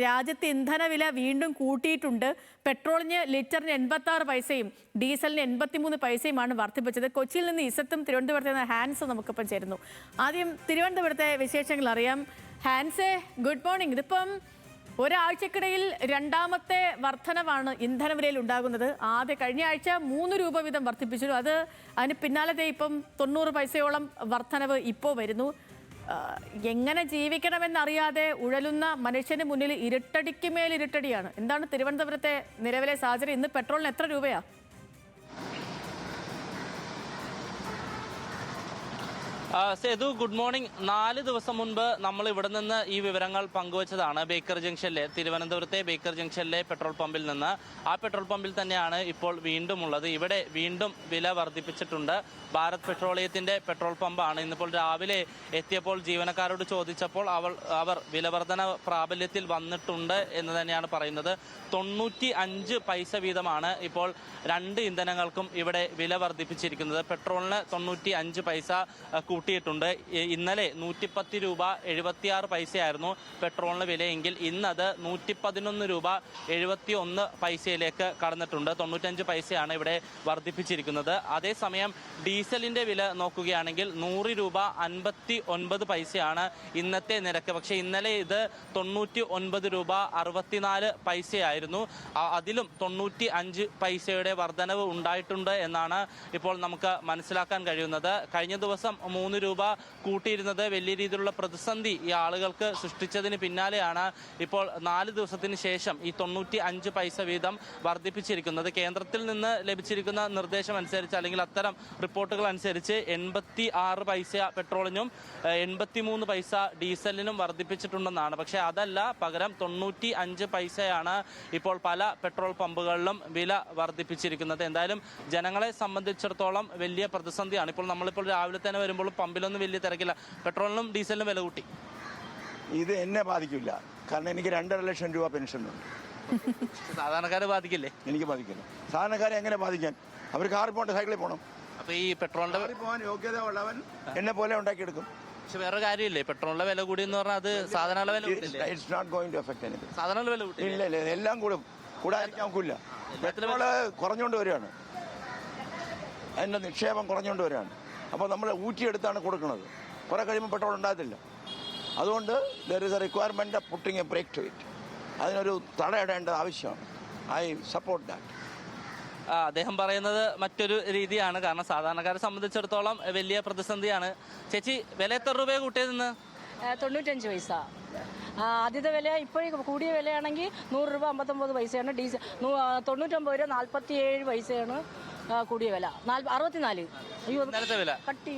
രാജ്യത്തെ ഇന്ധനവില വീണ്ടും കൂട്ടിയിട്ടുണ്ട്. പെട്രോളിന് ലിറ്ററിന് 86 പൈസയും ഡീസലിന് 83 പൈസയുമാണ് വർദ്ധിപ്പിച്ചത്. കൊച്ചിയിൽ നിന്ന് ഇസത്തും തിരുവനന്തപുരത്ത് നിന്ന് ഹാൻസും നമുക്കിപ്പം ചേരുന്നു. ആദ്യം തിരുവനന്തപുരത്തെ വിശേഷങ്ങൾ അറിയാം. ഹാൻസേ, ഗുഡ് മോർണിംഗ്. ഇതിപ്പം ഒരാഴ്ചക്കിടയിൽ രണ്ടാമത്തെ വർധനവാണ് ഇന്ധനവിലയിൽ ഉണ്ടാകുന്നത്. കഴിഞ്ഞ ആഴ്ച 3 രൂപ വീതം വർദ്ധിപ്പിച്ചു. അതിന് പിന്നാലത്തെ ഇപ്പം 90 പൈസയോളം വർധനവ് ഇപ്പോൾ വരുന്നു. എങ്ങനെ ജീവിക്കണമെന്നറിയാതെ ഉഴലുന്ന മനുഷ്യന് മുന്നിൽ ഇരുട്ടടിക്ക് മേൽ ഇരുട്ടടിയാണ്. എന്താണ് തിരുവനന്തപുരത്തെ നിലവിലെ സാഹചര്യം? ഇന്ന് പെട്രോളിന് എത്ര രൂപയാ? Sethu, good morning. 4 ദിവസം മുൻപ് നമ്മൾ ഇവിടെ നിന്ന് ഈ വിവരങ്ങൾ പങ്കുവച്ചതാണ്. തിരുവനന്തപുരത്തെ ബേക്കർ ജംഗ്ഷനിലെ പെട്രോൾ പമ്പിൽ നിന്ന്. ആ പെട്രോൾ പമ്പിൽ തന്നെയാണ് ഇപ്പോൾ വീണ്ടും ഉള്ളത്. ഇവിടെ വീണ്ടും വില വർദ്ധിപ്പിച്ചിട്ടുണ്ട്. ഭാരത് പെട്രോളിയത്തിന്റെ പെട്രോൾ പമ്പാണ്. ഇന്നിപ്പോൾ രാവിലെ എത്തിയപ്പോൾ ജീവനക്കാരോട് ചോദിച്ചപ്പോൾ അവർ വിലവർധന പ്രാബല്യത്തിൽ വന്നിട്ടുണ്ട് എന്ന് തന്നെയാണ് പറയുന്നത്. 95 പൈസ വീതമാണ് ഇപ്പോൾ 2 ഇന്ധനങ്ങൾക്കും ഇവിടെ വില വർദ്ധിപ്പിച്ചിരിക്കുന്നത്. പെട്രോളിന് 95 പൈസ കൂട്ടിയിട്ടുണ്ട്. ഇന്നലെ 110 രൂപ 76 പൈസയായിരുന്നു പെട്രോളിന് വിലയെങ്കിൽ ഇന്നത് 111 രൂപ 71 പൈസയിലേക്ക് കടന്നിട്ടുണ്ട്. 95 പൈസയാണ് ഇവിടെ വർദ്ധിപ്പിച്ചിരിക്കുന്നത്. അതേസമയം ഡീസലിന്റെ വില നോക്കുകയാണെങ്കിൽ 100 രൂപ 59 പൈസയാണ് ഇന്നത്തെ നിരക്ക്. പക്ഷേ ഇന്നലെ ഇത് 99 രൂപ 64 പൈസയായിരുന്നു. അതിലും 95 പൈസയുടെ വർധനവ് ഉണ്ടായിട്ടുണ്ട് എന്നാണ് ഇപ്പോൾ നമുക്ക് മനസ്സിലാക്കാൻ കഴിയുന്നത്. കഴിഞ്ഞ ദിവസം 3 രൂപ കൂട്ടിയിരുന്നത് വലിയ രീതിയിലുള്ള പ്രതിസന്ധി ഈ ആളുകൾക്ക് സൃഷ്ടിച്ചതിന് പിന്നാലെയാണ് ഇപ്പോൾ 4 ദിവസത്തിന് ശേഷം ഈ 95 പൈസ വീതം വർദ്ധിപ്പിച്ചിരിക്കുന്നത്. കേന്ദ്രത്തിൽ നിന്ന് ലഭിച്ചിരിക്കുന്ന നിർദ്ദേശം അനുസരിച്ച്, അല്ലെങ്കിൽ അത്തരം റിപ്പോർട്ടുകൾ അനുസരിച്ച് 86 പൈസ പെട്രോളിനും 83 പൈസ ഡീസലിനും വർദ്ധിപ്പിച്ചിട്ടുണ്ടെന്നാണ്. പക്ഷേ അതല്ല, പകരം 95 പൈസയാണ് ഇപ്പോൾ പല പെട്രോൾ പമ്പുകളിലും വില വർദ്ധിപ്പിച്ചിരിക്കുന്നത്. എന്തായാലും ജനങ്ങളെ സംബന്ധിച്ചിടത്തോളം വലിയ പ്രതിസന്ധിയാണ്. നമ്മളിപ്പോൾ രാവിലെ തന്നെ വരുമ്പോൾ പമ്പിലൊന്നും വലിയ തിരക്കില്ല. പെട്രോളിനും ഡീസലിനും വില കൂട്ടി. ഇത് എന്നെ ബാധിക്കില്ല, കാരണം എനിക്ക് 2.5 ലക്ഷം രൂപ പെൻഷനുണ്ട്. സാധാരണക്കാരെ ബാധിക്കില്ലേ? എനിക്ക് ബാധിക്കില്ല. സാധാരണക്കാരെ എങ്ങനെ ബാധിക്കാൻ? അവർ കാറിൽ പോകണ്ട, സൈക്കിളിൽ പോകണം. അപ്പൊ ഈ പെട്രോളിന്റെ പോകാൻ യോഗ്യത ഉള്ളവൻ എന്നെ പോലെ ഉണ്ടാക്കിയെടുക്കും. പക്ഷെ വേറെ കാര്യമില്ലേ, പെട്രോളിന്റെ വില കൂടി എന്ന് പറഞ്ഞാൽ അത് സാധാരണ വില സാധാരണ വില കൂട്ടി ഇല്ല. എല്ലാം കൂടാതിരിക്കാൻ ഒക്കില്ല. പെട്രോള് കുറഞ്ഞുകൊണ്ട് വരികയാണ്, അതിന്റെ നിക്ഷേപം കുറഞ്ഞുകൊണ്ട് വരികയാണ്. അപ്പോൾ നമ്മൾ ഊറ്റിയെടുത്താണ് കൊടുക്കുന്നത്. കുറെ കഴിയുമ്പോൾ പെട്രോൾ ഉണ്ടാകത്തില്ല. അതുകൊണ്ട് there is a requirement of putting a brake to it. അതിനൊരു തടയിടേണ്ടത് ആവശ്യമാണ്. I support that. അദ്ദേഹം പറയുന്നത് മറ്റൊരു രീതിയാണ്. കാരണം സാധാരണക്കാരെ സംബന്ധിച്ചിടത്തോളം വലിയ പ്രതിസന്ധിയാണ്. ചേച്ചി, വില എത്ര രൂപ കൂട്ടിയതെന്ന്? 95 പൈസ. ആദ്യത്തെ വില ഇപ്പോഴും കൂടിയ വിലയാണെങ്കിൽ 100 രൂപ 59 പൈസയാണ്. ഡീസൽ 99 രൂപ 47 പൈസയാണ് കൂടിയ വില. 64. അയ്യോ, ഇന്നലത്തെ വില കട്ടി.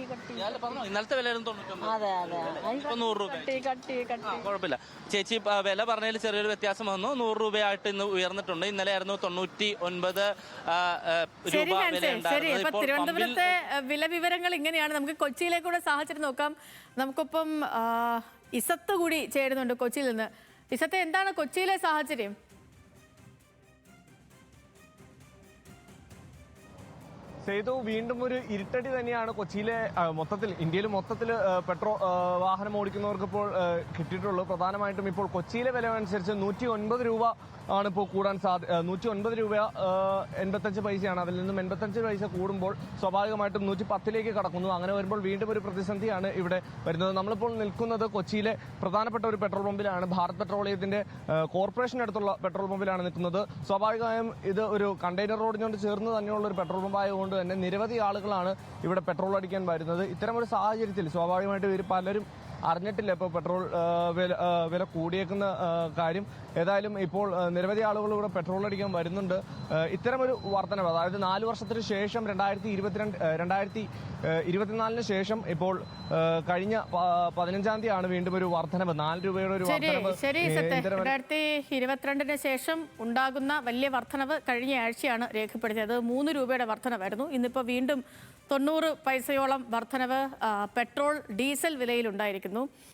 ഇന്നലത്തെ വില 99. അതെ. 100 രൂപ. കട്ടി. കുഴപ്പമില്ല ചേച്ചി, വില പറഞ്ഞതിൽ ചെറിയൊരു വ്യത്യാസം വന്നു. 100 രൂപയായിട്ട് ഇന്ന് ഉയർന്നിട്ടുണ്ട്. ഇന്നലെ ആയിരുന്നു 99 രൂപ വില. തിരുവനന്തപുരത്തെ വില വിവരങ്ങൾ ഇങ്ങനെയാണ്. നമുക്ക് കൊച്ചിയിലേക്കൂടെ സാഹചര്യം നോക്കാം. നമുക്കൊപ്പം ഇസത്ത് കൂടി ചേരുന്നുണ്ട് കൊച്ചിയിൽ നിന്ന്. ഇസത്ത്, എന്താണ് കൊച്ചിയിലെ സാഹചര്യം? സേതു, വീണ്ടും ഒരു ഇരുട്ടടി തന്നെയാണ് കൊച്ചിയിലെ ഇന്ത്യയിൽ മൊത്തത്തിൽ പെട്രോൾ വാഹനം ഓടിക്കുന്നവർക്ക് ഇപ്പോൾ കിട്ടിയിട്ടുള്ളൂ. പ്രധാനമായിട്ടും ഇപ്പോൾ കൊച്ചിയിലെ വില അനുസരിച്ച് 109 രൂപ ആണ് ഇപ്പോൾ കൂടാൻ 109 രൂപ 85 പൈസയാണ്. അതിൽ നിന്നും 85 പൈസ കൂടുമ്പോൾ സ്വാഭാവികമായിട്ടും 110ലേക്ക് കടക്കുന്നു. അങ്ങനെ വരുമ്പോൾ വീണ്ടും ഒരു പ്രതിസന്ധിയാണ് ഇവിടെ വരുന്നത്. നമ്മളിപ്പോൾ നിൽക്കുന്നത് കൊച്ചിയിലെ പ്രധാനപ്പെട്ട ഒരു പെട്രോൾ പമ്പിലാണ്. ഭാരത് പെട്രോളിയത്തിന്റെ കോർപ്പറേഷനടുത്തുള്ള പെട്രോൾ പമ്പിലാണ് നിൽക്കുന്നത്. സ്വാഭാവികമായും ഇത് ഒരു കണ്ടെയ്നർ റോഡിനോട് ചേർന്ന് തന്നെയുള്ള ഒരു പെട്രോൾ പമ്പായതുകൊണ്ട് തന്നെ നിരവധി ആളുകളാണ് ഇവിടെ പെട്രോൾ അടിക്കാൻ വരുന്നത്. ഇത്തരമൊരു സാഹചര്യത്തിൽ സ്വാഭാവികമായിട്ടും ഇവർ പലരും അറിഞ്ഞിട്ടില്ല ഇപ്പോൾ പെട്രോൾ വില കൂടിയേക്കുന്ന കാര്യം. ഏതായാലും ഇപ്പോൾ നിരവധി ആളുകൾ ഇവിടെ പെട്രോൾ അടിക്കാൻ വരുന്നുണ്ട്. ഇത്തരമൊരു വർധനവ്, അതായത് 4 വർഷത്തിന് ശേഷം 2024 ശേഷം ഇപ്പോൾ കഴിഞ്ഞ 15-ാം തീയതിയാണ് വീണ്ടും ഒരു വർധനവ്, 4 രൂപയുടെ ഒരു വർധനവ്. 2022 ശേഷം ഉണ്ടാകുന്ന വലിയ വർധനവ് കഴിഞ്ഞ ആഴ്ചയാണ് രേഖപ്പെടുത്തിയത്. 3 രൂപയുടെ വർധനവായിരുന്നു. ഇന്നിപ്പോൾ വീണ്ടും 90 പൈസയോളം വർധനവ് പെട്രോൾ ഡീസൽ വിലയിൽ ഉണ്ടായിരിക്കുന്നു.